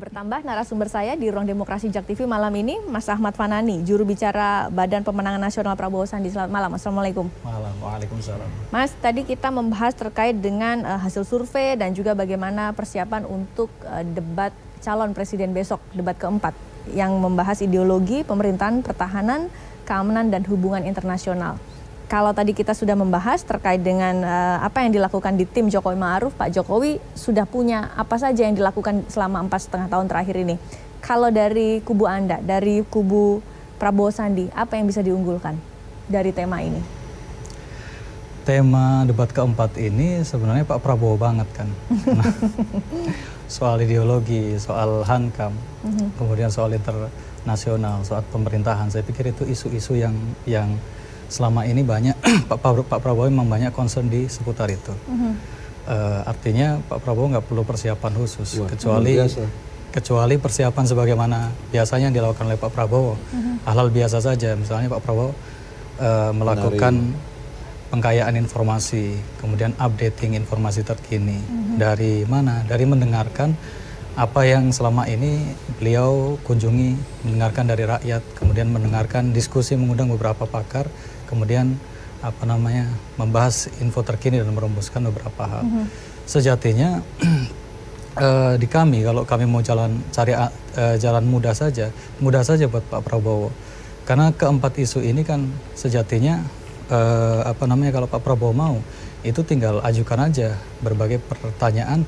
bertambah narasumber saya di Ruang Demokrasi Jak TV malam ini, Mas Ahmad Fanani, juru bicara Badan Pemenangan Nasional Prabowo Sandi. Selamat malam, Assalamualaikum. Malam, waalaikumsalam. Mas, tadi kita membahas terkait dengan hasil survei dan juga bagaimana persiapan untuk debat calon presiden besok, debat keempat, yang membahas ideologi, pemerintahan, pertahanan, keamanan, dan hubungan internasional. Kalau tadi kita sudah membahas terkait dengan apa yang dilakukan di tim Jokowi Ma'ruf, Pak Jokowi sudah punya apa saja yang dilakukan selama 4,5 tahun terakhir ini. Kalau dari kubu Anda, dari kubu Prabowo Sandi, apa yang bisa diunggulkan dari tema ini? Tema debat keempat ini sebenarnya Pak Prabowo banget kan. Soal ideologi, soal hankam, kemudian soal internasional, soal pemerintahan. Saya pikir itu isu-isu yang selama ini banyak Pak Prabowo memang banyak concern di seputar itu. Artinya Pak Prabowo nggak perlu persiapan khusus. Kecuali persiapan sebagaimana biasanya dilakukan oleh Pak Prabowo. Hal-hal biasa saja, misalnya Pak Prabowo melakukan pengkayaan informasi, kemudian updating informasi terkini. Dari mana? Dari mendengarkan apa yang selama ini beliau kunjungi, mendengarkan dari rakyat, kemudian mendengarkan diskusi, mengundang beberapa pakar, kemudian membahas info terkini dan merumuskan beberapa hal. Sejatinya di kami, kalau kami mau cari jalan mudah saja buat Pak Prabowo. Karena keempat isu ini kan sejatinya kalau Pak Prabowo mau, itu tinggal ajukan aja berbagai pertanyaan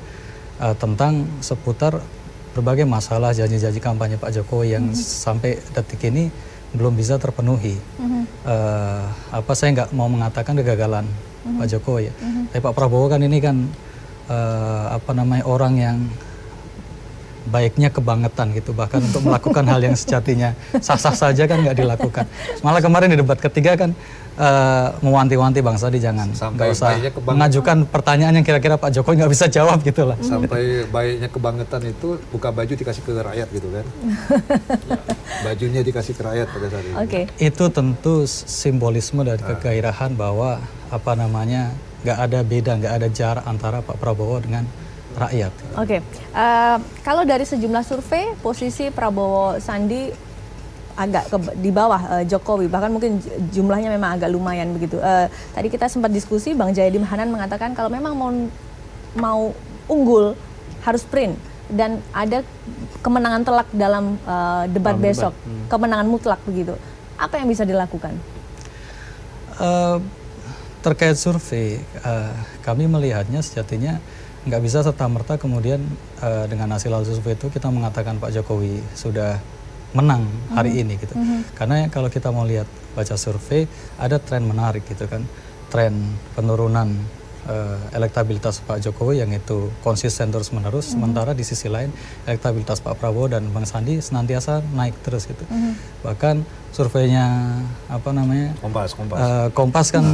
tentang seputar berbagai masalah janji-janji kampanye Pak Jokowi yang sampai detik ini belum bisa terpenuhi. Saya nggak mau mengatakan kegagalan Pak Jokowi, tapi Pak Prabowo kan ini kan orang yang baiknya kebangetan gitu, bahkan untuk melakukan hal yang sejatinya sah-sah saja kan nggak dilakukan. Malah kemarin di debat ketiga kan mewanti-wanti Bang Sandi jangan nggak usah mengajukan pertanyaan yang kira-kira Pak Jokowi nggak bisa jawab gitu lah. Sampai baiknya kebangetan itu buka baju dikasih ke rakyat gitu kan. Bajunya dikasih ke rakyat pada saat itu. Itu tentu simbolisme dari kegairahan bahwa nggak ada beda, nggak ada jarak antara Pak Prabowo dengan rakyat. Kalau dari sejumlah survei, posisi Prabowo Sandi agak di bawah Jokowi, bahkan mungkin jumlahnya memang agak lumayan begitu. Tadi kita sempat diskusi, Bang Jayadi Hanan mengatakan kalau memang mau unggul harus sprint dan ada kemenangan telak dalam debat besok, kemenangan mutlak begitu. Apa yang bisa dilakukan? Terkait survei, kami melihatnya sejatinya nggak bisa serta-merta kemudian dengan hasil survei itu kita mengatakan Pak Jokowi sudah menang hari ini gitu. Karena kalau kita mau lihat baca survei, ada tren menarik gitu kan, tren penurunan elektabilitas Pak Jokowi yang itu konsisten terus menerus, sementara di sisi lain elektabilitas Pak Prabowo dan Bang Sandi senantiasa naik terus gitu. Bahkan surveinya Kompas kan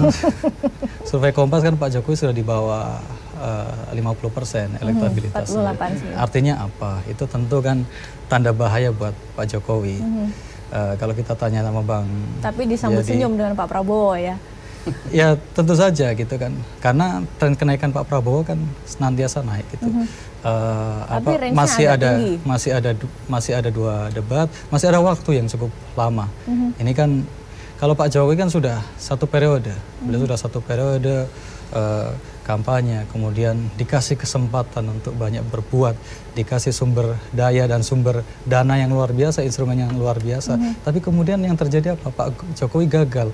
survei Kompas kan Pak Jokowi sudah di bawah 50% elektabilitas. 48. Artinya apa? Itu tentu kan tanda bahaya buat Pak Jokowi. Kalau kita tanya sama Bang, tapi disambut senyum dengan Pak Prabowo ya. Ya tentu saja gitu kan, karena tren kenaikan Pak Prabowo kan senantiasa naik gitu. Masih ada 2 debat, masih ada waktu yang cukup lama. Ini kan kalau Pak Jokowi kan sudah 1 periode, beliau sudah 1 periode kampanye, kemudian dikasih kesempatan untuk banyak berbuat, dikasih sumber daya dan sumber dana yang luar biasa, instrumen yang luar biasa. Tapi kemudian yang terjadi apa? Pak Jokowi gagal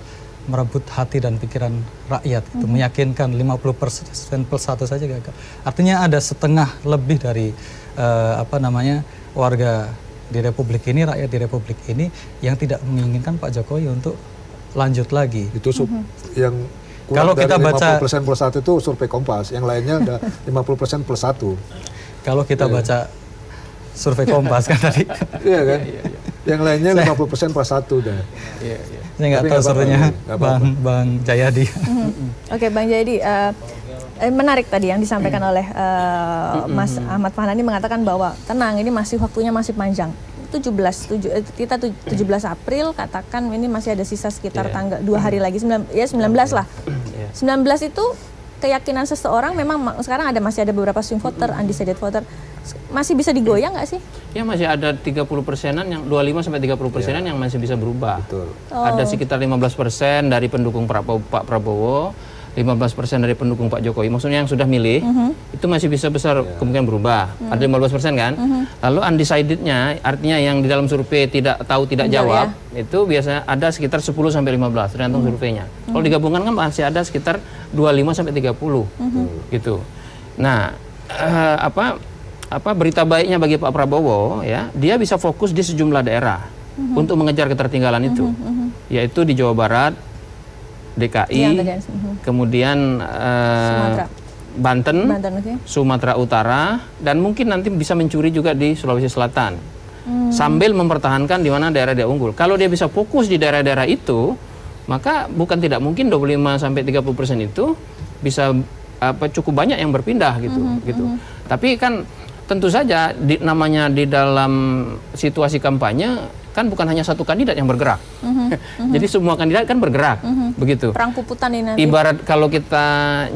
merebut hati dan pikiran rakyat, itu meyakinkan 50% plus 1 saja gagal. Artinya ada setengah lebih dari warga di Republik ini, rakyat di Republik ini yang tidak menginginkan Pak Jokowi untuk lanjut lagi. Itu yang kalau kita baca 50% plus 1 itu survei Kompas, yang lainnya ada 50% plus 1. Kalau kita baca survei Kompas kan tadi. Iya kan? Yang lainnya 50% plus 1 dah. Saya nggak tahu surveinya Bang Jayadi. Bang Jayadi, menarik tadi yang disampaikan oleh Mas Ahmad Fanani mengatakan bahwa tenang, ini waktunya masih panjang. 17 April, katakan ini masih ada sisa sekitar tanggal 2 hari lagi, 19 lah. 19 itu keyakinan seseorang memang sekarang masih ada beberapa swing voter, undecided voter. masih bisa digoyang nggak sih? Ya masih ada 30%-an yang 25-30%-an yang masih bisa berubah. Betul. Ada sekitar 15% dari pendukung Pak Prabowo, 15% dari pendukung Pak Jokowi. Maksudnya yang sudah milih itu masih bisa besar kemungkinan berubah. Ada 15% kan? Lalu undecided-nya artinya yang di dalam survei tidak tahu tidak jawab itu biasanya ada sekitar 10-15 tergantung surveinya. Kalau digabungkan kan masih ada sekitar 25-30 gitu. Nah, berita baiknya bagi Pak Prabowo ya, dia bisa fokus di sejumlah daerah untuk mengejar ketertinggalan itu, yaitu di Jawa Barat, DKI, kemudian Banten, Sumatera Utara, dan mungkin nanti bisa mencuri juga di Sulawesi Selatan, sambil mempertahankan di mana daerah dia unggul. Kalau dia bisa fokus di daerah-daerah itu, maka bukan tidak mungkin 25-30% itu bisa cukup banyak yang berpindah gitu. Tapi kan tentu saja namanya di dalam situasi kampanye kan bukan hanya satu kandidat yang bergerak. Jadi semua kandidat kan bergerak, begitu. Perang puputan ini nanti. Ibarat kalau kita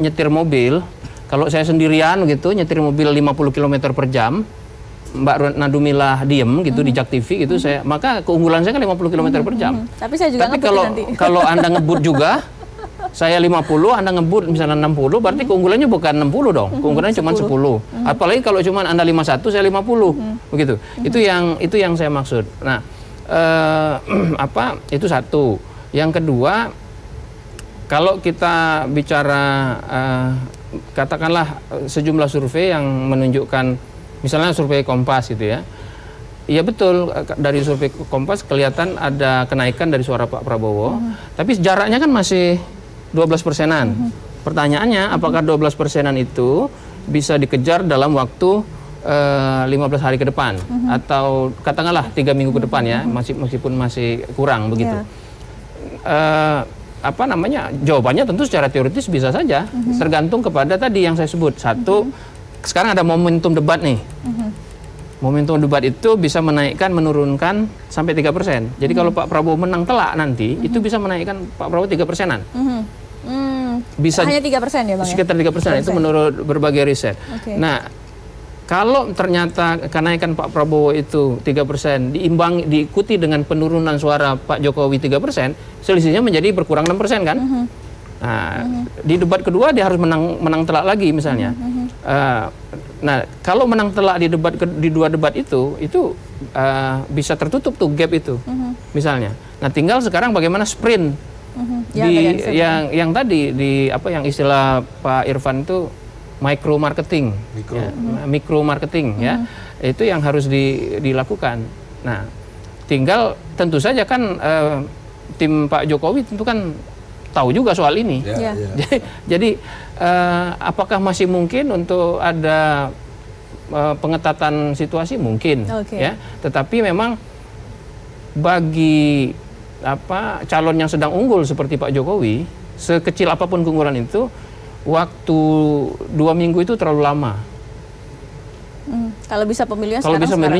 nyetir mobil, kalau saya sendirian gitu nyetir mobil 50 km per jam, Mbak Nadumila diem gitu di Jak TV gitu, maka keunggulan saya kan 50 km per jam. Tapi saya juga ngebut nanti. Kalau Anda ngebut juga, saya 50, Anda ngebut misalnya 60, berarti keunggulannya bukan 60 dong, keunggulannya cuma 10. Apalagi kalau cuma Anda 51, saya 50, begitu. Itu yang saya maksud. Nah, itu satu. Yang kedua, kalau kita bicara katakanlah sejumlah survei yang menunjukkan, misalnya survei Kompas gitu ya. Iya betul, dari survei Kompas kelihatan ada kenaikan dari suara Pak Prabowo, tapi jaraknya kan masih 12%-an. Pertanyaannya, apakah 12%-an itu bisa dikejar dalam waktu 15 hari ke depan atau katakanlah 3 minggu ke depan ya, meskipun masih kurang begitu. Jawabannya tentu secara teoritis bisa saja, tergantung kepada tadi yang saya sebut. Satu, sekarang ada momentum debat nih. Momentum debat itu bisa menurunkan sampai 3%. Jadi kalau Pak Prabowo menang telak nanti, itu bisa menaikkan Pak Prabowo 3%-an. Bisa hanya 3% ya Bang? Sekitar 3%, itu menurut berbagai riset. Nah, kalau ternyata kenaikan Pak Prabowo itu 3%, diikuti dengan penurunan suara Pak Jokowi 3%, selisihnya menjadi berkurang 6% kan? Nah, di debat kedua dia harus menang telak lagi misalnya. Nah, kalau menang telak di dua debat itu bisa tertutup tuh gap itu, misalnya. Nah, tinggal sekarang bagaimana sprint yang tadi yang istilah Pak Irfan itu micro marketing, mikro marketing ya, itu yang harus dilakukan. Nah, tinggal tentu saja kan tim Pak Jokowi tentu kan tahu juga soal ini. Jadi apakah masih mungkin untuk ada pengetatan situasi? Mungkin, ya. Tetapi memang bagi calon yang sedang unggul seperti Pak Jokowi, sekecil apapun keunggulan itu, waktu 2 minggu itu terlalu lama. Kalau bisa pemilihan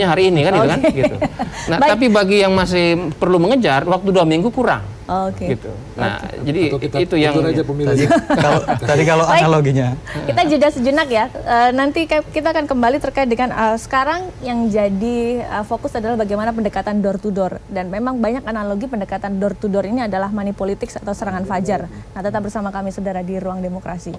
hari ini kan, gitu. Nah, tapi bagi yang masih perlu mengejar, waktu 2 minggu kurang. Gitu. Nah, jadi itu yang tadi kalau analoginya. Kita jeda sejenak ya. Nanti kita akan kembali terkait dengan sekarang yang jadi fokus adalah bagaimana pendekatan door to door, dan memang banyak analogi pendekatan door to door ini adalah money politics atau serangan fajar. Nah, tetap bersama kami saudara di Ruang Demokrasi.